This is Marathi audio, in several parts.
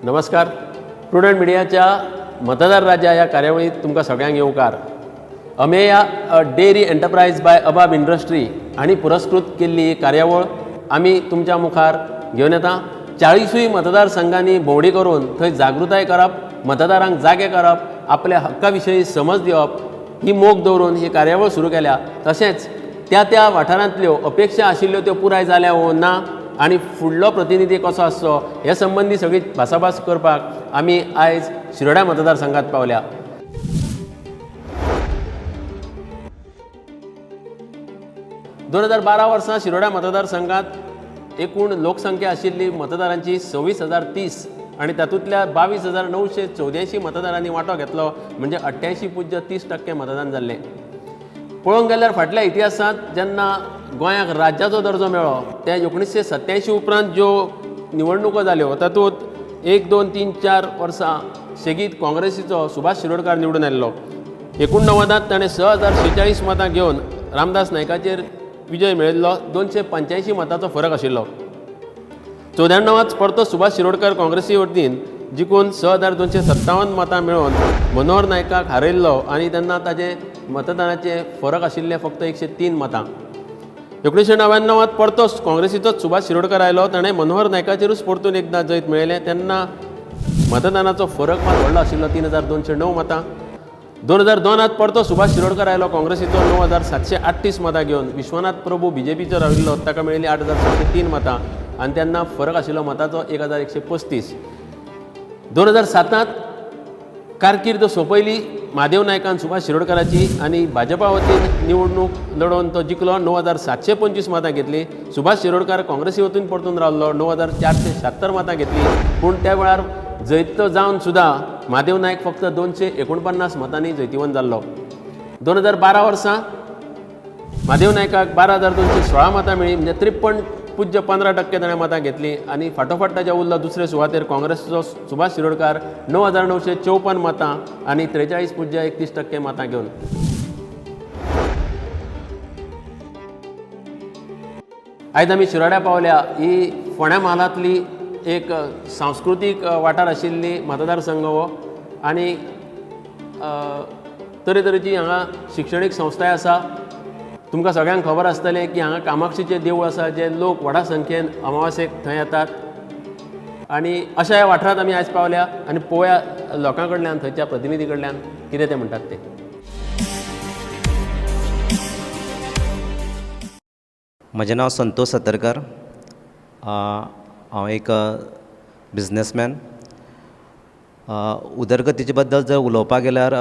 नमस्कार. प्रुडंट मिडियाच्या मतदार राजा ह्या कार्यावळीत तुमकां सगळ्यांक येवकार. अमेया डेअरी एंटरप्राइज बाय अबाब इंडस्ट्री हांणी पुरस्कृत केल्ली ही कार्यावळ आमी तुमच्या मुखार घेवन येता. 40 मतदारसंघांनी भोंवडी करून थंय जागृताय करप, मतदारांक जागे करप, आपल्या हक्का विशयी समज दिवप ही मोख दवरून ही कार्यावळ सुरू केल्या. तशेंच त्या वाठारांतल्यो अपेक्षा आशिल्ल्यो त्यो पुराय जाल्या वो ना आनी फुडलो प्रतिनिधी कसो आसचो हे संबंधी सगळी भासाभास करपाक आमी आयज शिरोड्या मतदारसंघात पावल्या. दोन 2012 वर्सा शिरोड्या मतदारसंघात एकूण लोकसंख्या आशिल्ली मतदारांची 26,030 आनी तातूंतल्या 22,984 मतदारांनी वांटो घेतलो, म्हणजे 88.30% मतदान जाल्लें. पळोवंक गेल्यार फाटल्या इतिहासांत जेन्ना गोंयाक राज्याचो दर्जो मेळ्ळो ते 1987 उपरांत ज्यो निवडणुको जाल्यो तातूंत 1, 2, 3, 4 वर्सां सेगीत काँग्रेसीचो सुभाष शिरोडकार निवडून आयिल्लो. 89त ताणें 6,046 मतां घेवन रामदास नायकाचेर विजय मेळयल्लो. 285 मतांचो फरक आशिल्लो. 94त परतो सुभाष शिरोडकार काँग्रेसी वतीन जिखून 6,257 मतां मेळोवन मनोहर नायकाक हारयल्लो आनी तेन्ना ताचे मतदानाचे फरक आशिल्ले फक्त 103 मतां. 1999त परतो काँग्रेसीचोच सुभाष शिरोडकार आयलो. ताणें मनोहर नायकाचेरूच परतून एकदां जैत मेळयलें. तेन्ना मतदानाचो फरक मात व्हडलो आशिल्लो, 3,209 मतां. 2002त परतो सुभाष शिरोडकार आयलो काँग्रेसीचो 9,738 मतां घेवन. विश्वनाथ प्रभू बीजेपीचो राविल्लो, ताका मेळिल्ली 8,703 मतां आनी तेन्ना फरक आशिल्लो मतांचो 1,135. 2007त कारकीर्द सोंपयली महादेव नायकान सुभाष शिरोडकाराची आनी भाजपा वतीन निवडणूक लडोवन तो जिखलो. 9,725 मतां घेतली. सुभाष शिरोडकार काँग्रेसी वतीन परतून रावल्लो, 9,476 मतां घेतली. पूण त्या वेळार जैत जावन सुद्दां महादेव नायक फक्त 249 मतांनी जैतिवंत जाल्लो. 2012 वर्सा महादेव नायकाक 12,216 मतां मेळ्ळी, म्हणजे 53.15% ताणें मतां घेतली. आनी फाटोफाट ताच्या उरलो दुसरे सुवातेर काँग्रेसीचो सुभाष शिरोडकार 9,954 मतां आनी 43.31% मतां घेवन. आयज आमी शिरोड्या पावल्या. ही फोंड्या म्हालांतली एक सांस्कृतीक वाठार आशिल्ली मतदारसंघ हो आनी तरेतरेची हांगा शिक्षणीक संस्थाय आसा. तुमकां सगळ्यांक खबर आसतलें की हांगा कामाक्षीचें देवूळ आसा, जे लोक व्हडा संख्येन अमावासेक थंय येतात. आनी अशा ह्या वाठारांत आमी आयज पावल्या आनी पळोवया लोकां कडल्यान, थंयच्या प्रतिनिधी कडल्यान कितें ते म्हणटात ते. म्हजें नांव संतोष सतरकर. हांव एक बिझनेसमॅन. उदरगतीचे बद्दल जर उलोवपाक गेल्यार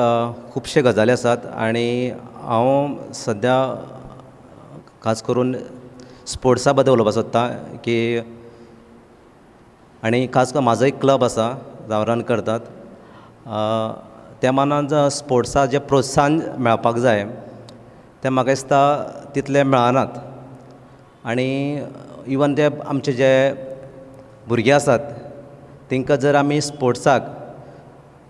खुबशे गजाली आसात आनी हांव सद्या खास करून स्पोर्ट्सा बद्दल उलोवपाक सोदतां की आनी खास करून म्हाजो एक क्लब आसा जावं रन करतात. त्या मानान स्पोर्ट्सा जें प्रोत्साहन मेळपाक जाय तें म्हाका दिसता तितलें मेळनात. आनी इवन ते आमचे जे भुरगे आसात तांकां जर आमी स्पोर्ट्साक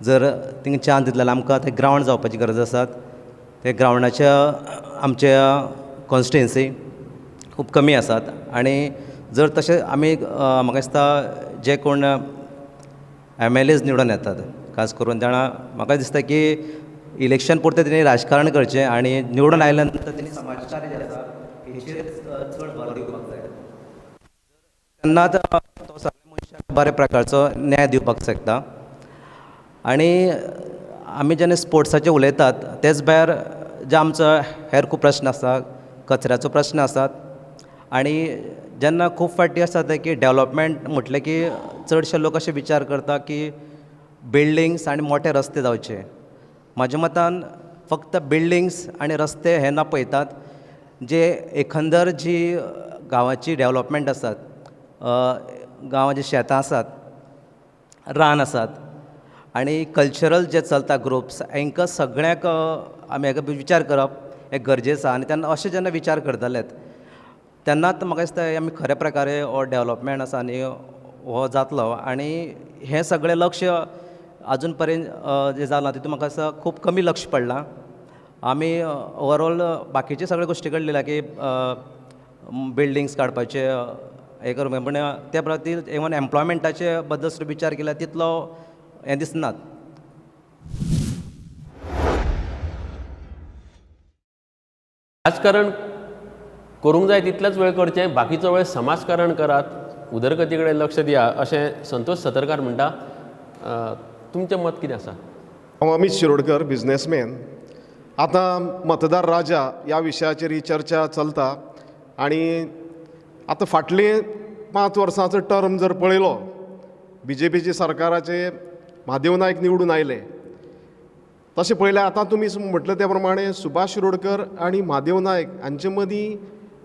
जर तांकां चान्स दितले जाल्यार आमकां ते ग्रावंड जावपाची गरज आसा. ते ग्रावंडाच्या आमच्या कॉन्स्टिट्युएन्सी खूब कमी आसात. आनी जर तशें आमी म्हाका दिसता जे कोण MLAs निवडून येतात, खास करून तेन्ना म्हाका दिसता की इलेक्शन पुरतें तेणी राजकारण करचें आनी निवडून आयल्या नंतर तेणी समाजकार्य जें आसा हेचेर चड भर दिवपाक जाय. तेन्नाच तो सगळ्या मनशाक बऱ्या प्रकारचो न्याय दिवपाक शकता. आनी आमी जेन्ना स्पोर्ट्साचें उलयतात तेच भायर जे आमचो हेर खूब प्रश्न आसा, कचऱ्याचो प्रश्न आसात. आनी जेन्ना खूब फावटी आसा ते की डेवलॉपमेंट म्हटलें की चडशे लोक अशे विचार करता की बिल्डिंग्स आनी मोठे रस्ते जावचे. म्हाज्या मतान फक्त बिल्डिंग्स आनी रस्ते हे ना पळयतात, जे एकंदर जी गांवाची डेवलॉपमेंट आसात, गांवाची शेतां आसात, रान आसात आनी कल्चरल जे चलता ग्रुप्स, हांकां सगळ्यांक आमी हाका विचार करप हे गरजेचो. आनी तेन्ना अशें जेन्ना विचार करतलेत तेन्नाच म्हाका दिसता आमी खऱ्या प्रकारे हो डेवलॉपमेंट आसा आनी हो जातलो. आनी हें सगळें लक्ष अजून पर्यंत जें जालां तितून म्हाका दिसता खूब कमी लक्ष पडलां. आमी ओवरऑल बाकीचे सगळे गोश्टी घडलेल्या की बिल्डिंग्स काडपाचे, हें करूंक पण त्या खातीर इवन एम्प्लॉयमेंटाचे बद्दल सुद्दां विचार केल्यार तितलो हें दिसनात. राजकारण करूंक जाय तितलेच वेळ करचें, बाकीचो वेळ समाजकारण करात, उदरगती कडेन लक्ष दिया अशें संतोष सतरकार म्हणटा. तुमचें मत कितें आसा? हांव अमित शिरोडकर, बिझनेसमॅन. आतां मतदार राजा ह्या विशयाचेर ही चर्चा चलता आनी आतां फाटले 5 वर्सांचो टर्म जर पळयलो, BJPचे सरकाराचे म्हादेव नायक निवडून आयले, तशें पळयल्यार आतां तुमी म्हटलें त्या प्रमाणे सुभाष शिरोडकर आनी म्हादेव नायक हांचे मदीं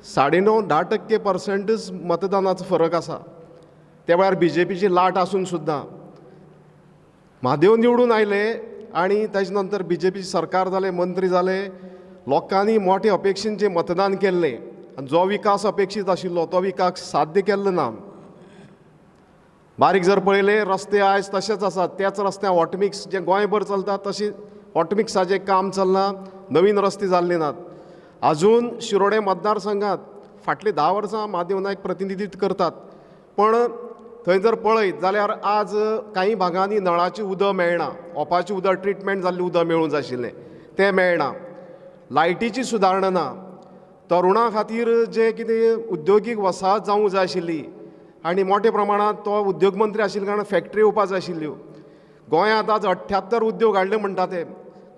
9.5-10% मतदानाचो फरक आसा. त्या वेळार BJPची लाट आसून सुद्दां म्हादेव निवडून आयले आनी ताजे नंतर BJPचे सरकार जालें, मंत्री जाले, लोकांनी मोठ्या अपेक्षेन मतदान केल्लें आनी जो विकास अपेक्षीत आशिल्लो तो विकास साध्य केल्लो ना. बारीक जर पळयलें, रस्ते आयज तशेंच आसात, त्याच रस्त्यार हॉटमिक्स जे गोंयभर चलता तशें हॉटमिक्साचें काम चलना, नवीन रस्ते जाल्ले नात. आजून शिरोडे मतदारसंघात फाटलीं 10 वर्सां म्हादेव नायक प्रतिनिधित्व करतात, पण थंय जर पळयत जाल्यार आज काही भागांनी नळाचें उदक मेळना, ओपाचें उदक ट्रिटमेंट जाल्लें उदक मेळूंक जाय आशिल्लें तें मेळना, लायटीची सुदारणा ना, तरुणां खातीर जे कितें उद्योगीक वसाहत जावंक जाय आशिल्ली आनी मोठ्या प्रमाणांत तो उद्योग मंत्री आशिल्ल्या कारणान फॅक्टरी येवपा जाय आशिल्ल्यो. गोंयांत आज 78 उद्योग हाडले म्हणटा ते,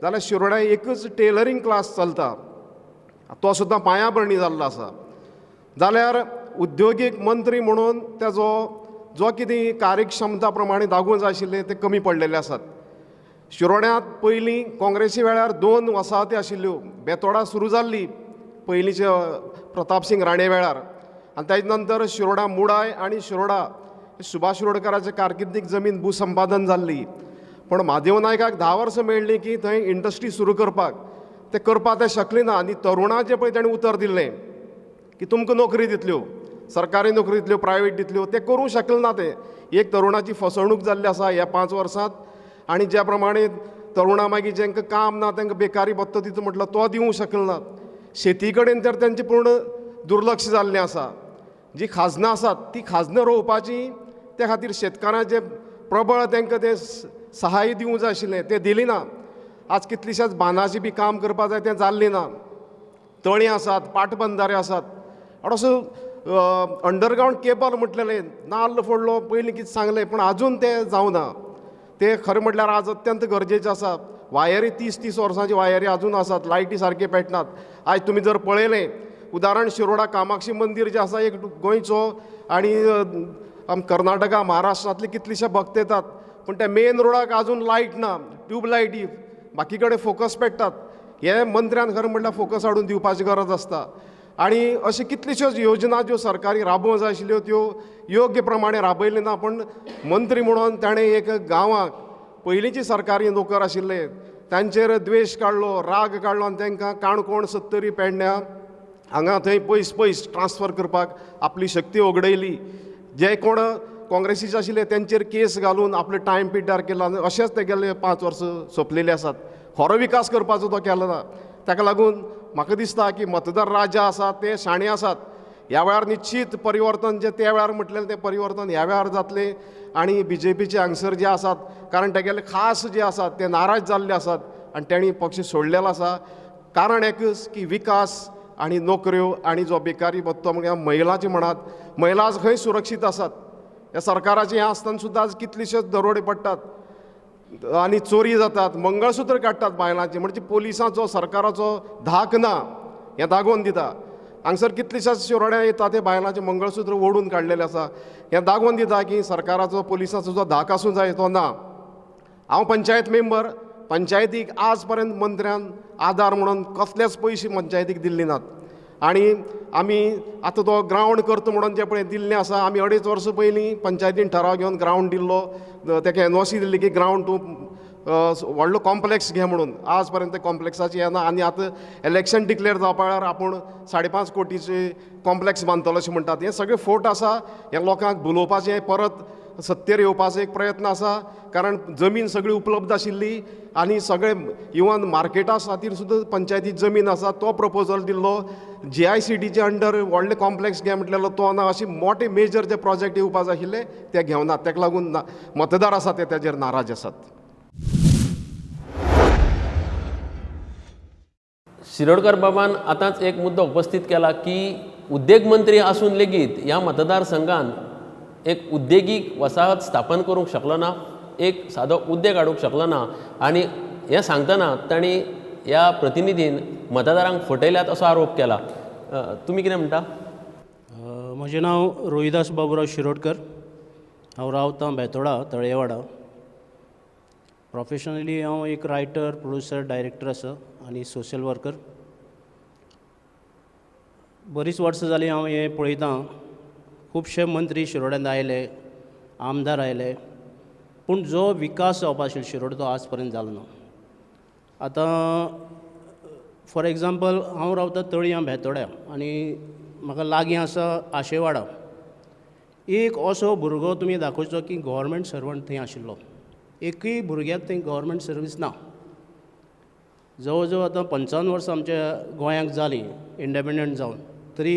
जाल्यार शिरोड्या एकच टेलरींग क्लास चलता, तो सुद्दां पांयाभरणी जाल्लो आसा. जाल्यार उद्योगीक मंत्री म्हणून तेजो जो कितें कार्यक्षमता प्रमाणे दाखोवंक जाय आशिल्लें तें कमी पडलेले आसात. शिरोड्यांत पयलीं काँग्रेसी वेळार 2 वसाहती आशिल्ल्यो, बेतोडा सुरू जाल्ली पयलींच्या प्रताप सिंग राणे वेळार, आनी ताजे नंतर शिरोडा मुडाय आनी शिरोडा सुभाष शिरोडकराचे कारकिर्दीक जमीन भूसंपादन जाल्ली. पण म्हादेव नायकाक 10 वर्सां मेळ्ळीं की थंय इंडस्ट्री सुरू करपाक, ते करपाक ते शकले ना. आनी तरुणां जे पळय ताणें उतर दिल्लें की तुमकां नोकरी दितल्यो, सरकारी नोकरी दितल्यो, प्रायवेट दितल्यो, ते करूंक शकले ना. ते एक तरुणाची फसवणूक जाल्ली आसा ह्या 5 वर्सांत. आनी ज्या प्रमाणे तरुणां मागीर जेंकां काम ना तांकां बेकारी भत्तो दिता म्हटलो तो दिवंक शकले नात. शेती कडेन तर तेंचें पूर्ण दुर्लक्ष जाल्लें आसा. जी खाजनां आसात ती खाजनां रोवपाची, त्या खातीर शेतकारांक जे प्रबळ तांकां ते सहाय दिवंक जाय आशिल्लें तें दिलें ना. आज कितलींशाच बांदाचें बी काम करपा जाय तें जाल्लें ना. तळीं आसात, पाटबंधारे आसात, असो अंडरग्रावंड केबल म्हटलेलें, नाल्ल फोडलो, पयलीं कितें सांगलें, पण आजून तें जावना. तें खरें म्हटल्यार आज अत्यंत गरजेचें आसा. वायरी 30-30 वर्सांची वायरी आजून आसात, लायटी सारके पेटनात. आयज तुमी जर पळयलें उदाहरण शिरोडा कामाक्षी मंदीर जें आसा एक गोंयचो आनी कर्नाटका महाराष्ट्रांतले कितलेशे भक्त येतात, पूण त्या मेन रोडाक आजून लायट ना, ट्यूबलायटी, बाकी कडेन फोकस पेट्टात. हे मंत्र्यान खरें म्हटल्यार फोकस हाडून दिवपाची गरज आसता. आनी अशे कितल्योश्योच योजना ज्यो सरकारी राबोवंक जाय आशिल्ल्यो त्यो योग्य प्रमाणे राबयल्यो ना. पण मंत्री म्हणून ताणें एक गांवांक पयलींचे सरकारी नोकर आशिल्ले तांचेर द्वेश काडलो, राग काडलो आनी तांकां काणकोण 70 पेडण्यां हांगा थंय पयस ट्रान्सफर करपाक आपली शक्ती ओगडयली. जे कोण काँग्रेसीचे आशिल्ले तेंचेर केस घालून आपलो टायम पिड्ड्यार केला. अशेंच ते गेले 5 वर्सां सोंपलेले आसात. खरो विकास करपाचो तो केलो ना. ताका लागून म्हाका दिसता की मतदार राजा आसात ते शाणे आसात. ह्या वेळार निश्चित परिवर्तन जे त्या वेळार म्हटलेलें तें परिवर्तन ह्या वेळार जातलें. आनी BJPचे हांगसर जे आसात, कारण तेगेले खास जे आसात ते नाराज जाल्ले आसात आनी तेणी पक्ष सोडलेलो आसा. कारण एकच की विकास आनी नोकऱ्यो आनी जो बेकारी भत्तो म्हणजे महिलांचे म्हणात, महिला आज खंय सुरक्षीत आसात. ह्या सरकाराचें हें आसतना सुद्दां आज कितलेशेच दरोडे पडटात आनी चोरी जातात, मंगळसूत्र काडटात बायलांचे. म्हणजे पोलिसांचो सरकाराचो धाक ना हें दाखोवन दिता. हांगसर कितलेशेच शिरोड्या येता ते बायलांचे मंगळसूत्र ओडून काडलेले आसा. हें दाखोवन दिता की सरकाराचो पोलिसांचो जो धाक आसूं जाय तो ना. हांव पंचायत मेंबर, पंचायतीक आज पर्यंत मंत्र्यान आदार म्हणून कसलेच पयशे पंचायतीक दिल्ले नात. आनी आमी आतां तो ग्रावंड करता म्हणून जे पळय दिल्लें आसा, आमी 2.5 वर्सां पयलीं पंचायतीन ठराव घेवन ग्रावंड दिल्लो, ताका NOC दिल्ली की ग्रावंड तूं व्हडलो कॉम्प्लेक्स घे म्हणून. आज पर्यंत त्या कॉम्प्लेक्साची येना. आनी आतां इलेक्शन डिक्लेअर जावपा वेळार आपूण 5.5 कोटीचे कॉम्प्लेक्स बांदतलो अशें म्हणटात. हे सगळे फोट आसा. हे लोकांक भुलोवपाचें, परत सत्तेर येवपाचो एक प्रयत्न आसा, कारण जमीन सगळी उपलब्ध आशिल्ली आनी सगळे इवन मार्केटा खातीर सुद्दां पंचायतीत जमीन आसा. तो प्रपोजल दिल्लो. GICDचे अंडर व्हडले कॉम्प्लेक्स घे म्हटलेलो तो ना. अशी मोठे मेजर जे प्रोजेक्ट येवपा जाय आशिल्ले ते घेवनात. ताका लागून मतदार आसा ते तेजेर नाराज आसात. शिरोडकर बाबान आतांच एक मुद्दो उपस्थित केला की उद्देग मंत्री आसून लेगीत ह्या मतदारसंघात एक उद्देगीक वसाहत स्थापन करूंक शकलो ना, एक सादो उद्देग हाडूंक शकलो ना. आनी हें सांगतना तांणी ह्या प्रतिनिधीन मतदारांक फटयल्यात असो आरोप केला. तुमी कितें म्हणटा? म्हजें नांव रोहिदास बाबुराव शिरोडकर. हांव रावतां बेतोडा, तळयवाडा. प्रोफेशनली हांव एक रायटर, प्रोड्युसर, डायरेक्टर आसा आनी सोशल वर्कर. बरीच वर्सां जालीं हांव हें पळयतां. खुबशे मंत्री शिरोड्यांत आयले, आमदार आयले, पूण जो विकास जावपा आशिल्लो शिरोड तो आज पर्यंत जालो ना. आतां फॉर एग्जाम्पल हांव रावतां तळया बेतोड्या आनी म्हाका लागीं आसा आशेवाडा. एक असो भुरगो तुमी दाखोवचो की गव्हर्मेंट सर्वंट थंय आशिल्लो. एकूय भुरग्याक थंय गव्हर्मेंट सर्वीस ना. जवळ जवळ आतां 55 वर्सां आमच्या गोंयांक जालीं इंडेपेंडंट जावन, तरी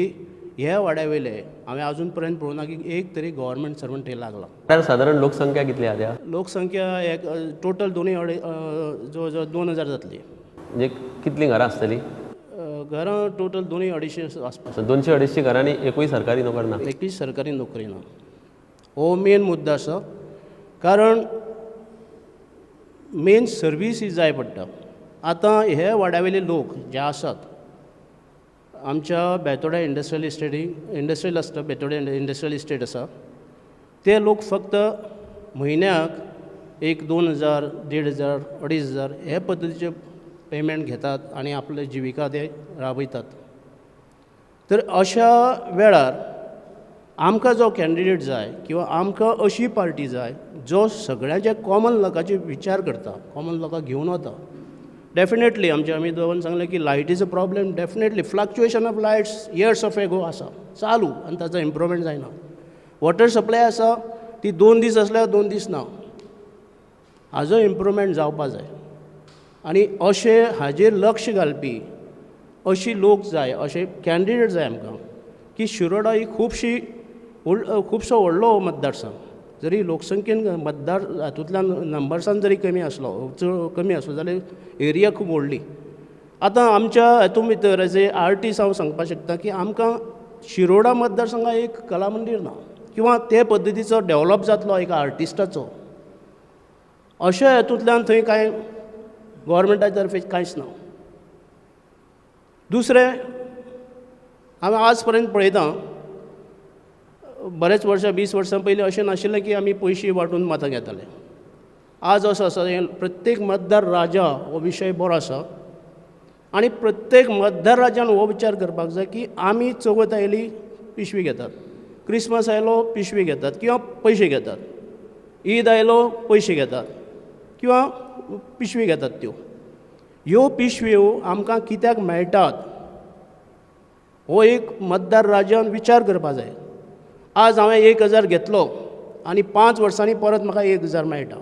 ह्या वाड्या वयले हांवें आजून पर्यंत पळोवना की एक तरी गव्हर्मेंट सर्वंट थंय लागला. सादारण लोकसंख्या कितली आहा त्या? लोकसंख्या एक टोटल दोनूय जवळ जवळ 2000 जातली. म्हणजे कितलीं घरां आसतलीं? घरां टोटल दोनूय 250 आसपास. 200-250 घरांनी एकूय सरकारी नोकर ना. एकूय सरकारी नोकरी ना. हो मेन मुद्दो आसा. कारण मेन सर्वीस ही जाय पडटा. आतां हे वाड्यावयले लोक जे आसात, आमच्या बेतोड्या इंडस्ट्रियल इंडस्ट्रियल आसता, बेतोड्या इंडस्ट्रियल इस्टेट आसा, ते लोक फक्त म्हयन्याक 1-2000, 1500, 2500 हे पद्दतीचे पेमेंट घेतात आनी आपले जिविका ते राबयतात. तर अशा वेळार आमकां जो कॅन्डिडेट जाय किंवा आमकां अशी पार्टी जाय जो सगळ्यांच्या कॉमन लोकांचे विचार करता, कॉमन लोकांक घेवन वता. डेफिनेटली आमी दोन सांगलें की लायटीचो problem definitely fluctuation of lights years of एगो आसा चालू आनी ताचो इम्प्रुवमेंट जायना. वॉटर सप्लाय आसा ती 2 दीस आसल्यार 2 दीस ना. हाजो इम्प्रुवमेंट जावपा जाय आनी अशे हाजेर लक्ष घालपी अशी लोक जाय, अशे कॅन्डिडेट जाय आमकां की शिरोडा ही खुबसो व्हडलो मतदारसंघ. जरी लोकसंख्येन मतदार हातूंतल्यान नंबर्सान जरी कमी आसलो जाल्यार एरिया खूब व्हडली. आतां आमच्या हातूंत भितर एज ए आर्टिस्ट हांव सांगपाक शकता की आमकां शिरोडा मतदारसंघात एक कला मंदीर ना किंवा ते पद्दतीचो डेवलप जातलो एक आर्टिस्टाचो अशा हातूंतल्यान थंय कांय गव्हर्मेंटा तर्फे कांयच ना. दुसरें हांवें आज पर्यंत पळयतां बरेच वर्सां 20 वर्सां पयलीं अशें नाशिल्लें की आमी पयशे वांटून मतां घेताले. आज असो आसा प्रत्येक मतदार राजा हो विशय बरो आसा आनी प्रत्येक मतदार राजान हो विचार करपाक जाय की आमी चवथ आयली पिशवी घेतात, क्रिसमस आयलो पिशवी घेतात किंवा पयशे घेतात, ईद आयलो पयशे घेतात किंवा पिशवी घेतात. ह्यो पिशव्यो आमकां कित्याक मेळटात हो एक मतदार राजान विचार करपा जाय. आज हांवें 1000 घेतलो आनी 5 वर्सांनी परत म्हाका 1000 मेळटा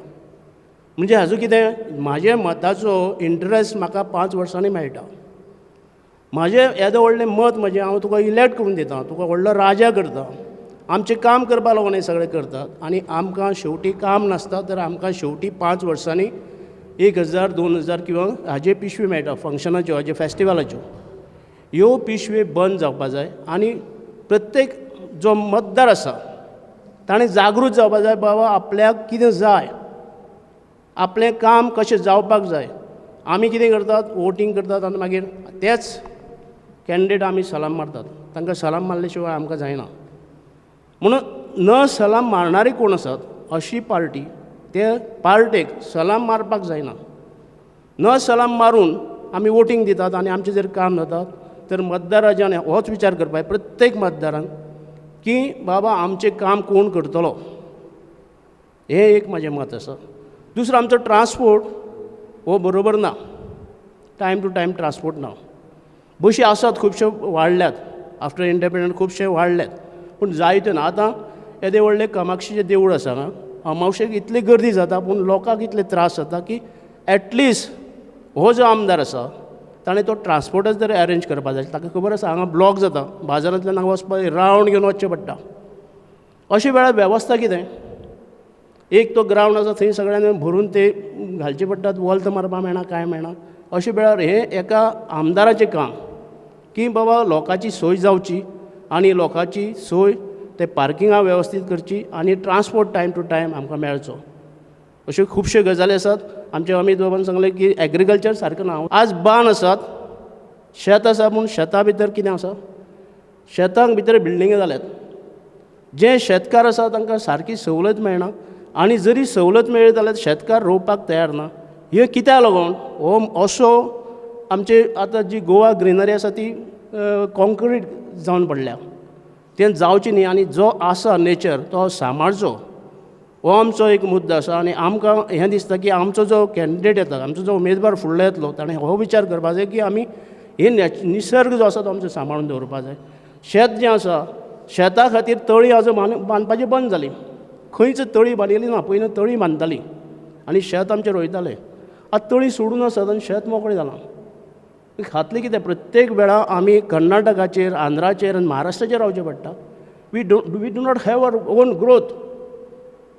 म्हणजे हाजो कितें म्हाज्या मताचो इंट्रस्ट म्हाका 5 वर्सांनी मेळटा. म्हाजें येदो व्हडलें मत म्हजें हांव तुका इलॅक्ट करून दिता, तुका व्हडलो राजा करता, आमचें काम करपा लागून हे सगळें करतात आनी आमकां शेवटी काम नासता तर आमकां शेवटी 5 वर्सांनी 1000, 2000 किंवा हाजे पिशवी मेळटा फंक्शनाच्यो, हाजे फेस्टिवलाच्यो. ह्यो पिशवी बंद जावपा जाय आनी प्रत्येक जो मतदार आसा ताणें जागृत जावपा जाय. बाबा आपल्याक कितें जाय, आपलें काम कशें जावपाक जाय. आमी कितें करतात, वोटींग करतात आनी मागीर तेच कॅन्डिडेट आमी सलाम मारतात. तांकां सलाम मारले शिवाय आमकां जायना. म्हणून न सलाम मारणारे कोण आसात अशी पार्टी ते पार्टेक सलाम मारपाक जायना. न सलाम मारून आमी वोटींग दितात आनी आमचें जर काम जाता तर मतदाराच्यान होच विचार करपाक जाय प्रत्येक मतदारान की बाबा आमचें काम कोण करतलो. हें एक म्हजें मत आसा. दुसरो आमचो ट्रान्सपोर्ट हो बरोबर ना. टायम टू टायम ट्रान्सपोर्ट ना. बशी आसात खुबश्यो वाडल्यात आफ्टर इंडेपेंडंट खुबशे वाडल्यात पूण जायत्यो ना. आतां येदे व्हडलें कामाक्षीचें देवूळ आसा हांगा अमावशेक इतली गर्दी जाता पूण लोकांक इतले त्रास जाता की एटलिस्ट हो जो आमदार आसा ताणें तो ट्रान्सपोर्टच तरी अरेंज करपाक जाय. ताका खबर आसा हांगा ब्लॉक जाता, बाजारांतल्यान हांगा वचपाक रावंड घेवन वचचें पडटा. अशे वेळार वेवस्था कितें? एक तो ग्रावंड आसा थंय सगळ्यांनी भरून ते घालचे पडटात, वॉल्त मारपाक मेळना, कांय मेळना. अशे वेळार हें एका आमदाराचें काम की बाबा लोकांची सोय जावची आनी लोकांची सोय ते पार्किंगां वेवस्थीत करची आनी ट्रान्सपोर्ट टायम टू टायम आमकां मेळचो. अश्यो खुबश्यो गजाली आसात. आमच्या अमित बाबान सांगलें की एग्रीकल्चर सारकें ना. आज बान आसात, शेत आसा पूण शेता भितर कितें आसा? शेतांक भितर बिल्डिंगे जाल्यात. जे शेतकार आसा तांकां सारकी सवलत मेळना आनी जरी सवलत मेळ्ळी जाल्यार शेतकार रोवपाक तयार ना. हे कित्याक लागून हो असो आमचे आतां जी गोवा ग्रिनरी आसा ती कॉन्क्रीट जावन पडल्या. तें जावचें न्ही आनी जो आसा नेचर तो सांबाळचो हो आमचो एक मुद्दो आसा. आनी आमकां हें दिसता की आमचो जो कॅन्डिडेट येता, आमचो जो उमेदवार फुडलो येतलो ताणें हो विचार करपाक जाय की आमी हे निसर्ग जो आसा तो आमचो सांबाळून दवरपाक जाय. शेत जें आसा शेता खातीर तळी आज बांदपाची बंद जाली. खंयच तळी बांदिल्ली ना. पयलीं तळी बांदतालीं आनी शेत आमचें रोयताले. आतां तळी सोडून आसात आनी शेत मोकळें जालां. खातलें कितें? प्रत्येक वेळा आमी कर्नाटकाचेर, आंध्राचेर आनी महाराष्ट्राचेर रावचें पडटा. We do not have our own growth.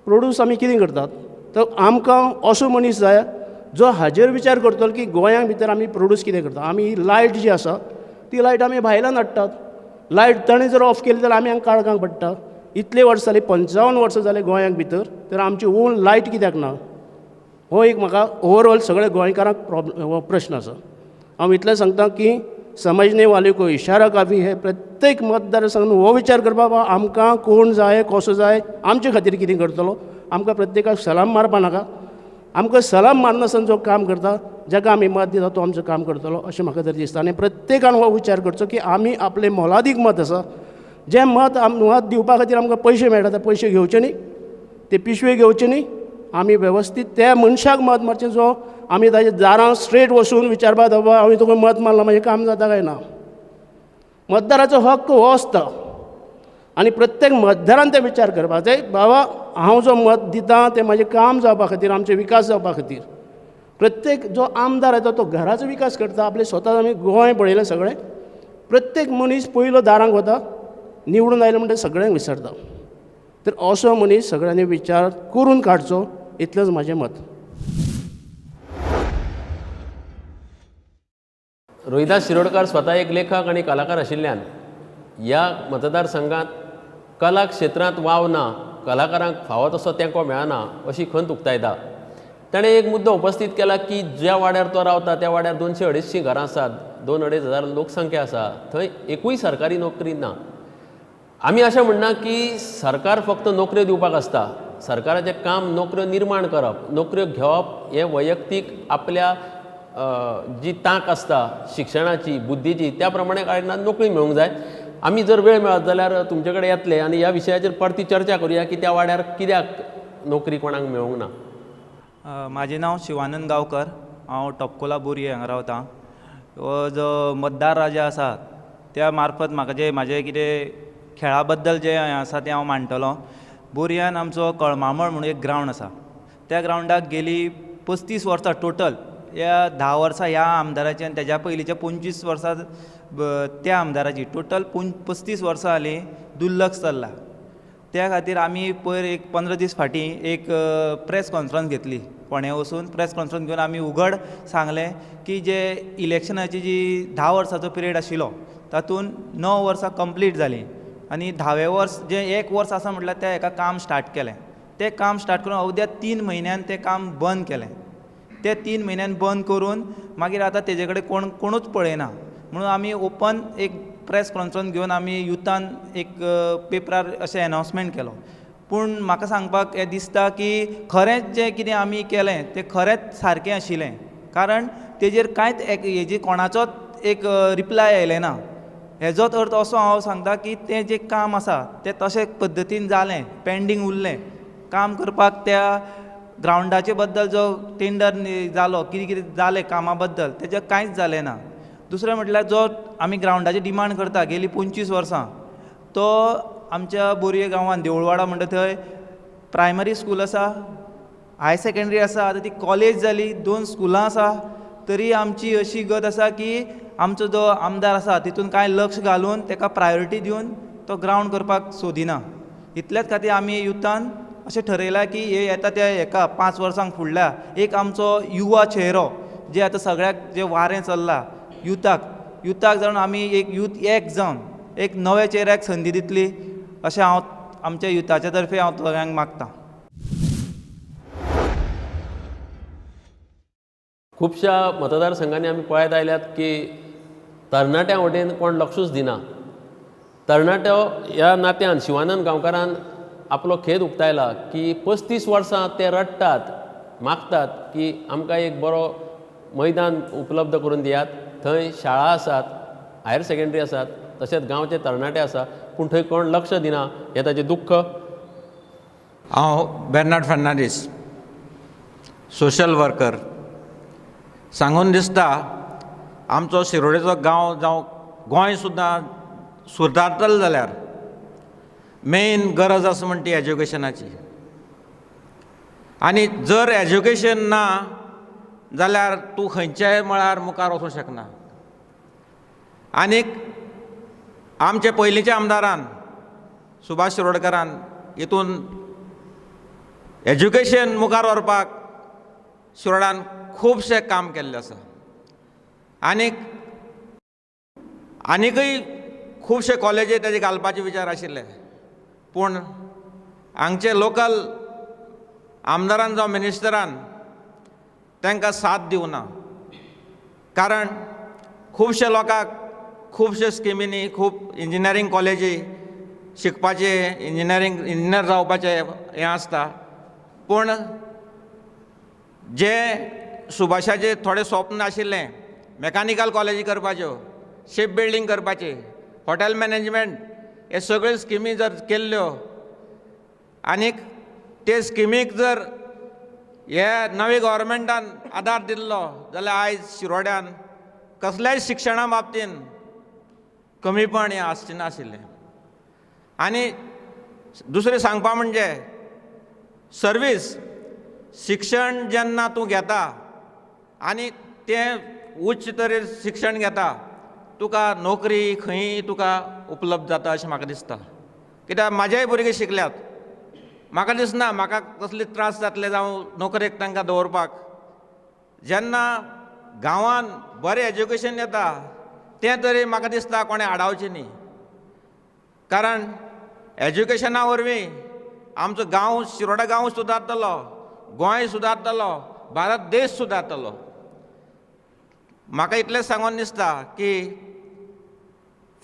Produce आमी कितें करतात? तर आमकां असो मनीस जाय जो हाजेर विचार करतलो की गोंया भितर आमी प्रोड्यूस कितें करता. आमी लायट जी आसा ती लायट आमी भायल्यान हाडटात. लायट ताणें जर ऑफ केली जाल्यार आमी हांगा काळखांत पडटा. इतले वर्स जाली, 55 वर्सां जाले गोंयांक भितर, तर आमची ओन लायट कित्याक ना? हो एक म्हाका ओवरऑल सगळ्या गोंयकारांक हो प्रश्न आसा. हांव इतलें सांगता की समजने वाले को इशारा काफी हे प्रत्येक मतदारसंघान हो विचार करपा बाबा आमकां कोण जाय, कसो जाय, आमचे खातीर कितें करतलो. आमकां प्रत्येकाक सलाम मारपा नाका. आमकां सलाम मारनासतना जो काम करता, जाका आमी मत दिता तो आमचो काम करतलो अशें म्हाका तरी दिसता. आनी प्रत्येकान हो विचार करचो की आमी आपलें मोलादीक मत आसा, जें मत दिवपा खातीर आमकां पयशे मेळटा ते पयशे घेवचे न्ही, ते पिशवे घेवचे न्ही. आमी वेवस्थीत त्या मनशाक मत मारचें जो आमी ताच्या दारां स्ट्रेट वचून विचारपा बाबा हांवें तुका मत मारलां म्हजें काम जाता काय ना. मतदाराचो हक्क हो आसता आनी प्रत्येक मतदारान ते विचार करपाक जाय बाबा हांव जो मत दितां तें म्हाजें काम जावपा खातीर, आमचें विकास जावपा खातीर. प्रत्येक जो आमदार येता तो घराचो विकास करता. आपले स्वता आमी गोंय पळयलें सगळें. प्रत्येक मनीस पयलो दारांक वता, निवडून आयलो म्हणटा सगळ्यांक विसरता. तर असो मनीस सगळ्यांनी विचार करून काडचो, इतलेंच म्हाजें मत. रोहिदास शिरोडकार स्वता एक लेखक आनी कलाकार आशिल्ल्यान ह्या मतदारसंघात कला क्षेत्रांत वाव ना, कलाकारांक फावो तसो तेंको मेळना अशी खंत उक्तायता. ताणें एक मुद्दो उपस्थित केला की ज्या वाड्यार तो रावता त्या वाड्यार 200-250 घरां आसात, 2-2.5 हजार लोकसंख्या आसा, थंय एकूय सरकारी नोकरी ना. आमी अशें म्हणना की सरकार फक्त नोकऱ्यो दिवपाक आसता. सरकाराचें काम नोकऱ्यो निर्माण करप, नोकऱ्यो घेवप हें वैयक्तीक आपल्या जी तांक आसता शिक्षणाची, बुद्धीची, त्या प्रमाणे कारणान नोकरी मेळूंक जाय. आमी जर वेळ मेळत जाल्यार तुमचे कडेन येतले आनी ह्या विशयाचेर परती चर्चा करुया की त्या वाड्यार कित्याक नोकरी कोणाक मेळूंक ना. म्हाजें नांव शिवानंद गांवकर. हांव टॉपकोला बोरये हांगा रावतां. हो जो मतदार राजा आसा त्या मार्फत म्हाका जें म्हाजें कितें खेळा बद्दल जें आसा तें हांव मांडटलों. बोरयान आमचो कळमामळ म्हणून एक ग्रावंड आसा. त्या ग्रावंडाक गेलीं 35 वर्सां टोटल. ह्या 10 वर्सां ह्या आमदाराची आनी तेज्या पयलींच्या 25 वर्सां त्या आमदाराची, टोटल 35 वर्सां जालीं दुर्लक्ष चल्लां. त्या खातीर आमी पयर एक 15 दीस फाटीं एक प्रेस कॉन्फरन्स घेतली. फोंड्या वचून प्रेस कॉन्फरन्स घेवन आमी उघड सांगलें की जे इलेक्शनाची जी 10 वर्साचो पिरियड आशिल्लो तातूंत 9 वर्सां कंप्लीट जालीं आनी 10वें वर्स जें 1 वर्स आसा म्हटल्यार त्या हेका काम स्टार्ट केलें. तें काम स्टार्ट करून अवद्या 3 म्हयन्यान तें काम बंद केलें. ते 3 म्हयन्यान बंद करून मागीर आतां तेजे कडेन कोणूच पळयना म्हणून आमी ओपन एक प्रेस कॉन्फरन्स घेवन आमी युथान एक पेपरार अशें अनावन्समेंट केलो. पूण म्हाका सांगपाक हें दिसता की खरेंच जें कितें आमी केलें तें खरेंच सारकें आशिल्लें. कारण तेजेर कांयच हेजी कोणाचोच एक रिप्लाय आयलें ना. हेजोच अर्थ असो हांव सांगता की तें जें काम आसा तें तशें पद्दतीन जालें, पेंडींग उरलें. काम करपाक त्या ग्रावंडाचे बद्दल जो टेंडर जालो, कितें कितें जालें कामा बद्दल तेजें कांयच जालें ना. दुसरें म्हटल्यार जो आमी ग्रावंडाची डिमांड करता गेलीं 25 वर्सां तो आमच्या बोरये गांवांत देवळवाडा म्हणटा थंय प्रायमरी स्कूल आसा, हाय सेकंडरी आसा, आतां ती कॉलेज जाली, 2 स्कुलां आसा. तरी आमची अशी गत आसा की आमचो जो आमदार आसा तितून कांय लक्ष घालून ताका प्रायोरिटी दिवन तो ग्रावंड करपाक सोदिना. इतल्याच खातीर आमी युथान अशें ठरयलां की हे येता त्या हेका 5 वर्सांक फुडल्या एक आमचो युवा चेहरो जे आतां सगळ्याक जे वारें चल्लां युथाक जावन आमी एक यूथ एक जावन एक नव्या चेहऱ्याक संदी दितली अशें हांव आमच्या युथाच्या तर्फे हांव सगळ्यांक मागतां. खुबशा मतदारसंघांनी आमी पळयत आयल्यात की तरणाट्यां वटेन कोण लक्षूच दिना. तरणाटो ह्या नात्यान शिवानंद गांवकारान आपलो खेद उक्तायला की 35 वर्सां ते रडटात, मागतात की आमकां एक बरो मैदान उपलब्ध करून दियात. थंय शाळा आसात, हायर सेकंडरी आसात, तशेंच गांवचे तरणाटे आसा, पूण थंय कोण लक्ष दिना हें ताचें दुख्ख. हांव बेर्नार्ड फर्नांडीस, सोशल वर्कर. सांगून दिसता आमचो शिरोडेचो गांव जावं गोंय सुद्दां सुदारतलो जाल्यार मेन गरज आसा म्हणटा ती एज्युकेशनाची. आनी जर एज्युकेशन ना जाल्यार तूं खंयच्याय मळार मुखार वचूंक शकना. आनीक आमचे पयलींच्या आमदारान सुभाष शिरोडकरान हितून एज्युकेशन मुखार व्हरपाक शिरोडान खुबशें काम केल्लें आसा. आनीकय खुबशे कॉलेजी ताजे घालपाचे विचार आशिल्ले, पूण हांगचे लोकल आमदारान जावं मिनिस्टरान तांकां साथ दिवना. कारण खुबशे लोकांक खुबशे स्किमींनी खूब इंजिनियरींग कॉलेजी शिकपाचे, इंजिनियर जावपाचें हें आसता, पूण जे सुभाषाचे थोडे स्वप्न आशिल्लें मेकॅनिकल कॉलेजी करपाच्यो, शिप बिल्डींग करपाची, हॉटेल मॅनेजमेंट, हे सगळ्यो स्किमी जर केल्ल्यो आनीक ते स्किमीक जर हे नवे गव्हर्मेंटान आदार दिल्लो जाल्यार आयज शिरोड्यान कसल्याय शिक्षणा बाबतीन कमीपण हें आसचें नाशिल्लें. आनी दुसरें सांगपा म्हणजे सर्वीस, शिक्षण जेन्ना तूं घेता आनी तें उच्च तरेन शिक्षण घेता तुका नोकरी खंयी तुका उपलब्ध जाता अशें म्हाका दिसता. कित्याक म्हाजेय भुरगे शिकल्यात, म्हाका दिसना म्हाका कसले त्रास जातले जावं नोकरेक तांकां दवरपाक. जेन्ना गांवांत बरें एज्युकेशन येता तें तरी म्हाका दिसता कोणें आडावचें न्ही. कारण एज्युकेशना वरवीं आमचो गांव, शिरोडा गांव सुदारतलो, गोंय सुदारतलो, भारत देश सुदारतलो. म्हाका इतलेंच सांगून दिसता की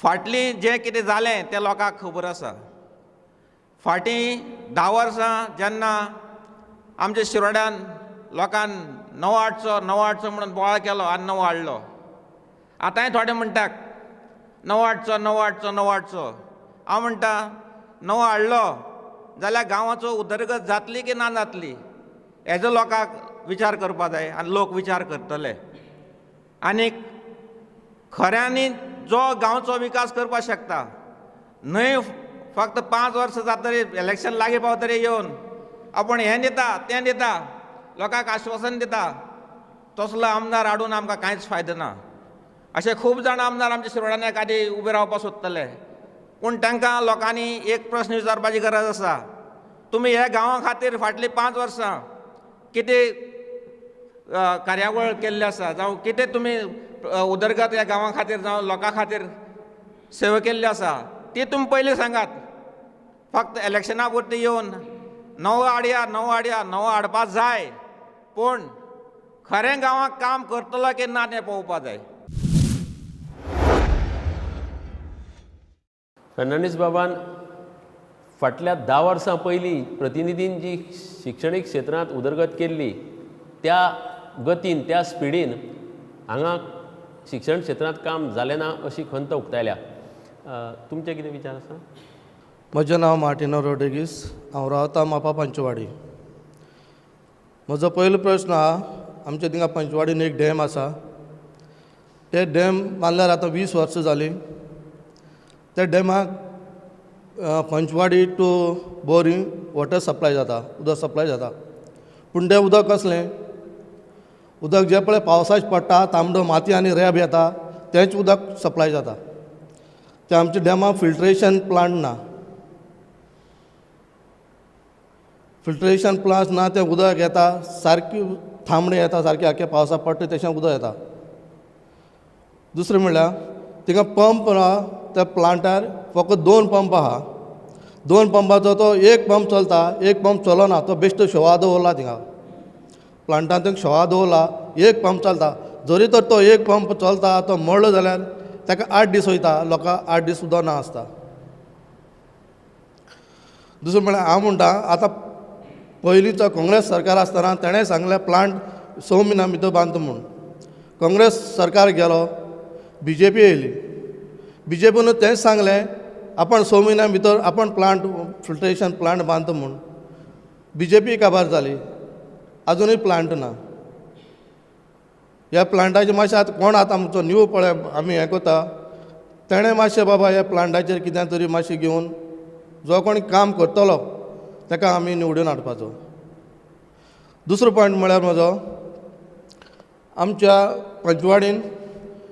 फाटलीं जें कितें जालें तें लोकांक खबर आसा. फाटीं 10 वर्सां जेन्ना आमच्या शिरोड्यान लोकांन नवो हाडचो म्हणून बोवाळ केलो आनी नवो हाडलो. आतांय थोडे म्हणटात नवो हाडचो. हांव म्हणटा नवो हाडलो जाल्यार गांवाचो उदरगत जातली की ना जातली हेजो लोकांक विचार करपा जाय आनी लोक विचार करतले. आनीक खऱ्यांनी जो गांवचो विकास करपाक शकता, न्हय फक्त 5 वर्सां जातकीर इलेक्शन लागीं पावतकीर येवन आपूण हें दिता तें दिता, लोकांक आश्वासन दिता, तसलो आमदार हाडून आमकां कांयच फायदो ना. अशे खूब जाण आमदार आमच्या शिरोड्यान एखादी उबे रावपाक सोदतले, पूण तांकां लोकांनी एक प्रस्न विचारपाची गरज आसा. तुमी ह्या गांवा खातीर फाटलीं 5 वर्सां कितें कार्यावळ केल्ली आसा, जावं कितें तुमी उदरगत ह्या गांवा खातीर जावं लोकां खातीर सेवा केल्ली आसा ती तुमी पयलीं सांगात. फक्त इलेक्शना पुरती येवन नवो हाडपा जाय, पूण खरें गांवांक काम करतलो की ना तें पळोवपा जाय. फर्नांडीस बाबान फाटल्या 10 वर्सां पयलीं प्रतिनिधीन जी शिक्षणीक क्षेत्रांत उदरगत केल्ली त्या गतीन, त्या स्पिडीन हांगा शिक्षण क्षेत्रांत काम जालें ना अशी खंत उक्तायल्या. तुमचे कितें विचार आसा? म्हजें नांव मार्टिनो रोड्रिगीस, हांव रावतां मापा पंचवाडी. म्हजो पयलो प्रस्न आहा, आमच्या थिंगा पंचवाडीन एक डॅम आसा. ते डॅम बांदल्यार आतां 20 वर्सां जालीं. त्या डॅमाक Panchwadi to Bori water supply जाता, उदक सप्लाय जाता. पूण तें उदक कसलें? उदक जे पळय पावसाचे पडटा, तांबडो माती आनी रेब येता, तेंच उदक सप्लाय जाता. ते आमच्या डॅमाक फिल्ट्रेशन प्लांट ना. फिल्ट्रेशन प्लांट ना, तें उदक येता सारकी थांबडें येता, सारकें आख्या पावसा पडटा तशें उदक येता. दुसरें म्हणल्यार थिंगा पंप ना, त्या प्लांटार फकत 2 पंप आहा. 2 पंपाचो तो एक पंप चलता, एक पंप चलना, तो बेश्टो शोवा दवरला थिंगा प्लांटान. थंय शोवा दवरला, एक पंप चलता. जरी तर तो एक पंप चलता, तो मोडलो जाल्यार ताका 8 दीस वयता, लोकांक 8 दीस सुद्दां ना आसता. दुसरें म्हळ्यार हांव म्हणटा, आतां पयलींचो काँग्रेस सरकार आसतना तेणें सांगलें प्लांट 6 म्हयन्यां भितर बांदता म्हूण. काँग्रेस सरकार गेलो, BJP येयली. BJPन तेंच सांगलें आपण 6 म्हयन्यां भितर आपण प्लांट फिल्ट्रेशन प्लांट बांदता म्हूण. BJP काबार जाली, आजुनूय प्लांट ना. ह्या प्लांटाचेर मातशें आतां कोण आतां आमचो न्यू पळय आमी हें करता, तेणें मातशें बाबा ह्या प्लांटाचेर कितें तरी मातशें घेवन जो कोणी काम करतलो ताका आमी निवडून हाडपाचो. दुसरो पॉयंट म्हळ्यार म्हजो, आमच्या पंचवाडीन